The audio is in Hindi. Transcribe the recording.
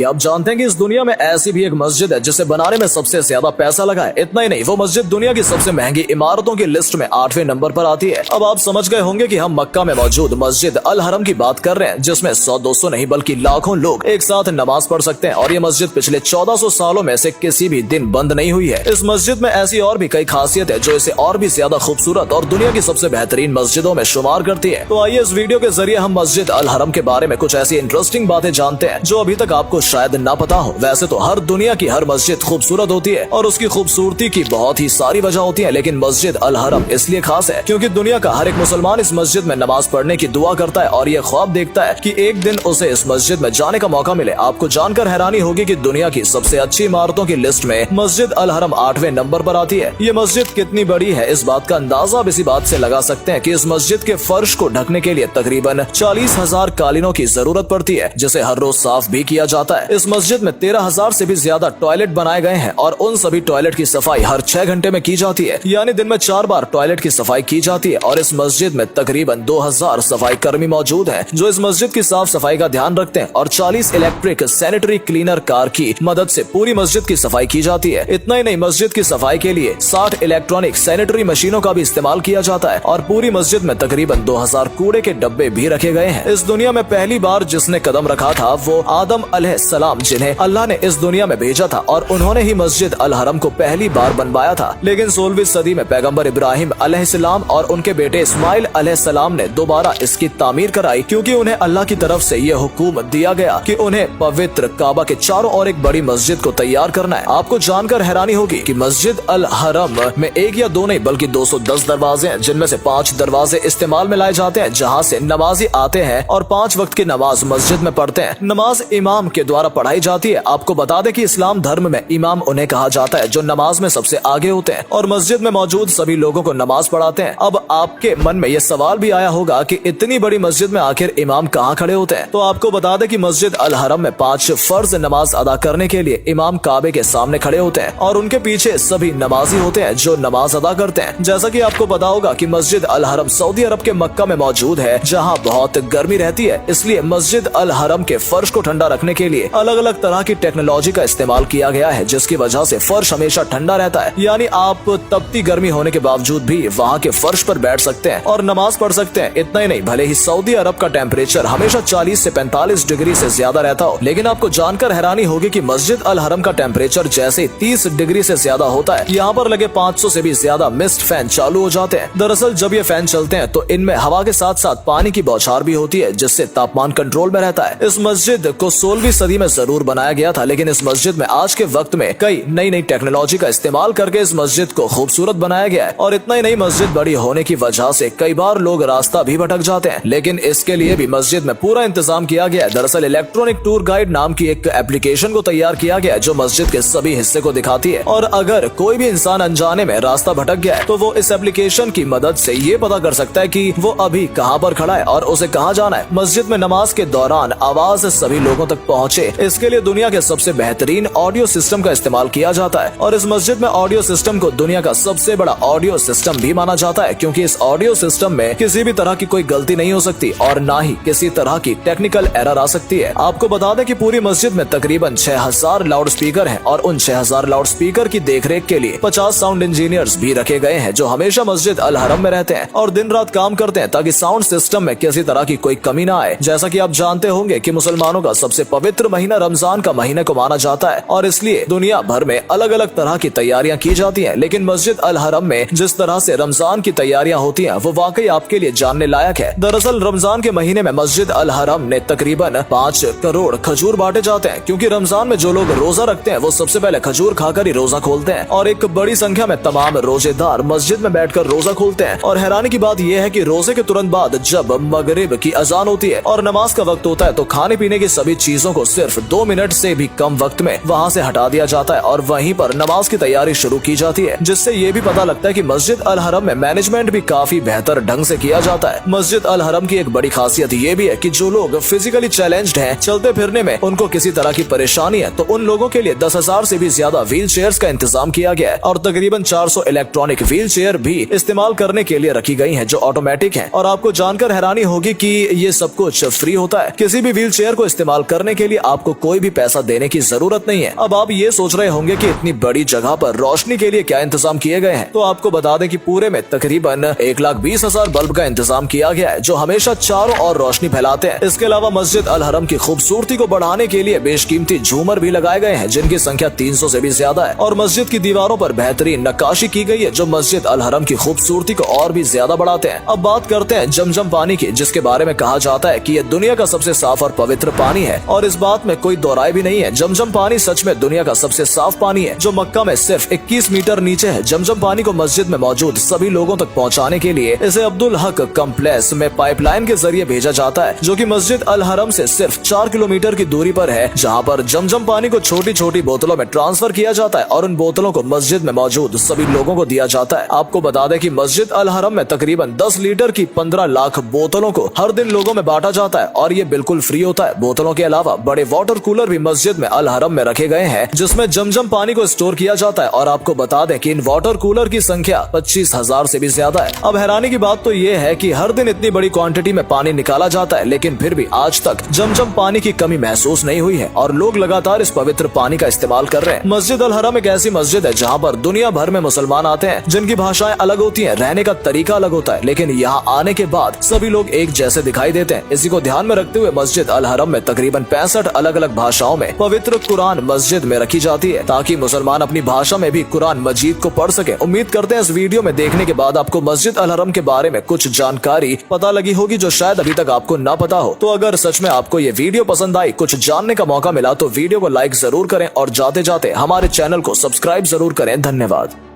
क्या आप जानते हैं कि इस दुनिया में ऐसी भी एक मस्जिद है जिसे बनाने में सबसे ज्यादा पैसा लगा है। इतना ही नहीं, वो मस्जिद दुनिया की सबसे महंगी इमारतों की लिस्ट में 8वें नंबर पर आती है। अब आप समझ गए होंगे कि हम मक्का में मौजूद मस्जिद अल हरम की बात कर रहे हैं, जिसमें 100-200 नहीं बल्कि लाखों लोग एक साथ नमाज पढ़ सकते हैं। और ये मस्जिद पिछले 1400 सालों में से किसी भी दिन बंद नहीं हुई है। इस मस्जिद में ऐसी और भी कई खासियत है जो इसे और भी ज्यादा खूबसूरत और दुनिया की सबसे बेहतरीन मस्जिदों में शुमार करती है। तो आइए इस वीडियो के जरिए हम मस्जिद अल हरम के बारे में कुछ ऐसी इंटरेस्टिंग बातें जानते हैं जो अभी तक आपको शायद ना पता हो। वैसे तो हर दुनिया की हर मस्जिद खूबसूरत होती है और उसकी खूबसूरती की बहुत ही सारी वजह होती है, लेकिन मस्जिद अल हरम इसलिए खास है क्योंकि दुनिया का हर एक मुसलमान इस मस्जिद में नमाज पढ़ने की दुआ करता है और ये ख्वाब देखता है कि एक दिन उसे इस मस्जिद में जाने का मौका मिले। आपको जानकर हैरानी होगी कि दुनिया की सबसे अच्छी इमारतों की लिस्ट में मस्जिद अल हरम 8वें नंबर पर आती है। ये मस्जिद कितनी बड़ी है इस बात का अंदाजा आप इसी बात से लगा सकते हैं कि इस मस्जिद के फर्श को ढकने के लिए तकरीबन 40,000 कालीनों की जरूरत पड़ती है, जिसे हर रोज साफ भी किया जाता है। इस मस्जिद में 13,000 से भी ज्यादा टॉयलेट बनाए गए हैं और उन सभी टॉयलेट की सफाई हर 6 घंटे में की जाती है, यानी दिन में 4 बार टॉयलेट की सफाई की जाती है। और इस मस्जिद में तकरीबन 2000 सफाई कर्मी मौजूद हैं जो इस मस्जिद की साफ सफाई का ध्यान रखते हैं और 40 इलेक्ट्रिक सैनिटरी क्लीनर कार की मदद से पूरी मस्जिद की सफाई की जाती है। इतना ही नहीं, मस्जिद की सफाई के लिए 60 इलेक्ट्रॉनिक सैनिटरी मशीनों का भी इस्तेमाल किया जाता है और पूरी मस्जिद में तकरीबन 2000 कूड़े के डब्बे भी रखे गए हैं। इस दुनिया में पहली बार जिसने कदम रखा था वो आदम अलैहिस्सलाम, जिन्हें अल्लाह ने इस दुनिया में भेजा था और उन्होंने ही मस्जिद अल हरम को पहली बार बनवाया था। लेकिन 16वीं सदी में पैगंबर इब्राहिम अलैहिस्सलाम और उनके बेटे इस्माइल अलैहिस्सलाम ने दोबारा इसकी तामीर कराई, क्योंकि उन्हें अल्लाह की तरफ से ये हुक्म दिया गया कि उन्हें पवित्र काबा के चारों ओर एक बड़ी मस्जिद को तैयार करना है। आपको जानकर हैरानी होगी कि मस्जिद अल हरम में एक या दो नहीं बल्कि 210 दरवाजे हैं, जिनमें से 5 दरवाजे इस्तेमाल में लाए जाते हैं जहाँ से नमाजी आते हैं और 5 वक्त की नमाज मस्जिद में पढ़ते हैं। नमाज इमाम के द्वारा पढ़ाई जाती है। आपको बता दें कि इस्लाम धर्म में इमाम उन्हें कहा जाता है जो नमाज में सबसे आगे होते हैं और मस्जिद में मौजूद सभी लोगों को नमाज पढ़ाते हैं। अब आपके मन में यह सवाल भी आया होगा कि इतनी बड़ी मस्जिद में आखिर इमाम कहाँ खड़े होते हैं। तो आपको बता दें कि मस्जिद अल हरम में 5 फर्ज नमाज अदा करने के लिए इमाम काबे के सामने खड़े होते हैं और उनके पीछे सभी नमाजी होते हैं जो नमाज अदा करते हैं। जैसा कि आपको पता होगा कि मस्जिद अल हरम सऊदी अरब के मक्का में मौजूद है, जहाँ बहुत गर्मी रहती है। इसलिए मस्जिद अल हरम के फर्श को ठंडा रखने के लिए अलग अलग तरह की टेक्नोलॉजी का इस्तेमाल किया गया है, जिसकी वजह से फर्श हमेशा ठंडा रहता है। यानी आप तपती गर्मी होने के बावजूद भी वहाँ के फर्श पर बैठ सकते हैं और नमाज पढ़ सकते हैं। इतना ही नहीं, भले ही सऊदी अरब का टेम्परेचर हमेशा 40 से 45 डिग्री से ज्यादा रहता हो, लेकिन आपको जानकर हैरानी होगी कि मस्जिद अल हरम का टेम्परेचर जैसे 30 डिग्री से ज्यादा होता है, यहाँ पर लगे 500 से भी ज्यादा मिस्ट फैन चालू हो जाते हैं। दरअसल जब ये फैन चलते हैं तो इनमें हवा के साथ साथ पानी की बौछार भी होती है, जिससे तापमान कंट्रोल में रहता है। इस मस्जिद को 16वीं सदी में जरूर बनाया गया था, लेकिन इस मस्जिद में आज के वक्त में कई नई नई टेक्नोलॉजी का इस्तेमाल करके इस मस्जिद को खूबसूरत बनाया गया है। और इतना ही नहीं, मस्जिद बड़ी होने की वजह से कई बार लोग रास्ता भी भटक जाते हैं, लेकिन इसके लिए भी मस्जिद में पूरा इंतजाम किया गया है। दरअसल इलेक्ट्रॉनिक टूर गाइड नाम की एक एप्लीकेशन को तैयार किया गया है जो मस्जिद के सभी हिस्से को दिखाती है, और अगर कोई भी इंसान अनजाने में रास्ता भटक गया है तो वो इस एप्लीकेशन की मदद से ये पता कर सकता है कि वो अभी कहाँ पर खड़ा है और उसे कहाँ जाना है। मस्जिद में नमाज के दौरान आवाज सभी लोगों तक पहुँचे, इसके लिए दुनिया के सबसे बेहतरीन ऑडियो सिस्टम का इस्तेमाल किया जाता है। और इस मस्जिद में ऑडियो सिस्टम को दुनिया का सबसे बड़ा ऑडियो सिस्टम भी माना जाता है, क्योंकि इस ऑडियो सिस्टम में किसी भी तरह की कोई गलती नहीं हो सकती और ना ही किसी तरह की टेक्निकल एरर आ सकती है। आपको बता दें कि पूरी मस्जिद में तकरीबन 6000 लाउड स्पीकर हैं और उन 6000 लाउड स्पीकर की देखरेख के लिए 50 साउंड इंजीनियर्स भी रखे गए हैं जो हमेशा मस्जिद अल हरम में रहते हैं और दिन रात काम करते हैं ताकि साउंड सिस्टम में किसी तरह की कोई कमी ना आए। जैसा कि आप जानते होंगे कि मुसलमानों का सबसे पवित्र महीना रमजान का महीने को माना जाता है और इसलिए दुनिया भर में अलग अलग तरह की तैयारियां की जाती हैं, लेकिन मस्जिद अल हरम में जिस तरह से रमजान की तैयारियां होती हैं वो वाकई आपके लिए जानने लायक है। दरअसल रमजान के महीने में मस्जिद अल हरम ने तकरीबन 5 करोड़ खजूर बांटे जाते हैं, क्योंकि रमजान में जो लोग रोजा रखते हैं वो सबसे पहले खजूर खाकर ही रोजा खोलते हैं और एक बड़ी संख्या में तमाम रोजेदार मस्जिद में बैठकर रोजा खोलते हैं। और हैरानी की बात यह है कि रोजे के तुरंत बाद जब मगरिब की अजान होती है और नमाज का वक्त होता है तो खाने पीने की सभी चीजों को सिर्फ 2 मिनट से भी कम वक्त में वहाँ से हटा दिया जाता है और वहीं पर नमाज की तैयारी शुरू की जाती है, जिससे ये भी पता लगता है कि मस्जिद अल हरम में मैनेजमेंट भी काफी बेहतर ढंग से किया जाता है। मस्जिद अल हरम की एक बड़ी खासियत ये भी है कि जो लोग फिजिकली चैलेंज्ड हैं, चलते फिरने में उनको किसी तरह की परेशानी है, तो उन लोगों के लिए 10,000 से भी ज्यादा व्हील चेयर्स का इंतजाम किया गया है और तकरीबन 400 इलेक्ट्रॉनिक व्हील चेयर भी इस्तेमाल करने के लिए रखी गई हैं जो ऑटोमेटिक हैं। और आपको जानकर हैरानी होगी कि ये सब कुछ फ्री होता है। किसी भी व्हील चेयर को इस्तेमाल करने के लिए आपको कोई भी पैसा देने की जरूरत नहीं है। अब आप ये सोच रहे होंगे कि इतनी बड़ी जगह पर रोशनी के लिए क्या इंतजाम किए गए हैं, तो आपको बता दें कि पूरे में तकरीबन 1,20,000 बल्ब का इंतजाम किया गया है, जो हमेशा चारों ओर रोशनी फैलाते हैं। इसके अलावा मस्जिद अल हरम की खूबसूरती को बढ़ाने के लिए बेशकीमती झूमर भी लगाए गए हैं, जिनकी संख्या 300 से भी ज्यादा है। और मस्जिद की दीवारों पर बेहतरीन नक्काशी की गई है, जो मस्जिद अल हरम की खूबसूरती को और भी ज्यादा बढ़ाते हैं। अब बात करते हैं जमजम पानी की, जिसके बारे में कहा जाता है कि यह दुनिया का सबसे साफ और पवित्र पानी है, और इस बात में कोई दो राय भी नहीं है। जमजम पानी सच में दुनिया का सबसे साफ पानी है, जो मक्का में सिर्फ 21 मीटर नीचे है। जमजम पानी को मस्जिद में मौजूद सभी लोगों तक पहुंचाने के लिए इसे अब्दुल हक कम्प्लेक्स में पाइपलाइन के जरिए भेजा जाता है, जो कि मस्जिद अल हरम से सिर्फ 4 किलोमीटर की दूरी पर है, जहां पर जमजम पानी को छोटी छोटी बोतलों में ट्रांसफर किया जाता है और उन बोतलों को मस्जिद में मौजूद सभी लोगों को दिया जाता है। आपको बता दें कि मस्जिद अल हरम में तकरीबन 10 लीटर की 15 लाख बोतलों को हर दिन लोगों में बांटा जाता है, और ये बिल्कुल फ्री होता है। बोतलों के अलावा बड़े वाटर कूलर भी मस्जिद में अल हरम में रखे गए हैं, जिसमें जमजम पानी को स्टोर किया जाता है। और आपको बता दें कि इन वाटर कूलर की संख्या 25,000 से भी ज्यादा है। अब हैरानी की बात तो ये है कि हर दिन इतनी बड़ी क्वांटिटी में पानी निकाला जाता है, लेकिन फिर भी आज तक जमजम पानी की कमी महसूस नहीं हुई है, और लोग लगातार इस पवित्र पानी का इस्तेमाल कर रहे हैं। मस्जिद अल हरम एक ऐसी मस्जिद है जहाँ पर दुनिया भर में मुसलमान आते हैं, जिनकी भाषाएं अलग होती हैं, रहने का तरीका अलग होता है, लेकिन यहाँ आने के बाद सभी लोग एक जैसे दिखाई देते हैं। इसी को ध्यान में रखते हुए मस्जिद अल हरम में तकरीबन 65 अलग अलग भाषाओं में पवित्र कुरान मस्जिद में रखी जाती है, ताकि मुसलमान अपनी भाषा में भी कुरान मजीद को पढ़ सके। उम्मीद करते हैं इस वीडियो में देखने के बाद आपको मस्जिद अल हरम के बारे में कुछ जानकारी पता लगी होगी, जो शायद अभी तक आपको ना पता हो। तो अगर सच में आपको ये वीडियो पसंद आई, कुछ जानने का मौका मिला, तो वीडियो को लाइक जरूर करें और जाते जाते हमारे चैनल को सब्सक्राइब जरूर करें। धन्यवाद।